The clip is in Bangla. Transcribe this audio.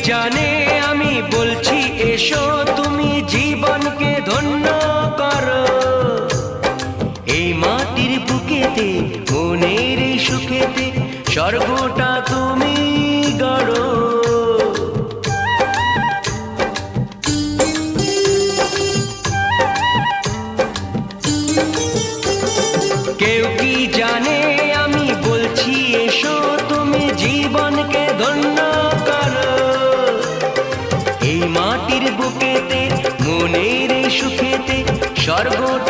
জানে আমি বলছি এসো তুমি জীবনকে ধন্য করো। এই মাটির বুকেতে মনের এই সুখেতে স্বর্গটা তুমি গড়ো। কেউ কি জানে আমি বলছি এসো তুমি জীবনকে ধন্য করো। এই মাটির বুকেতে মনের এই সুখেতে স্বর্গটা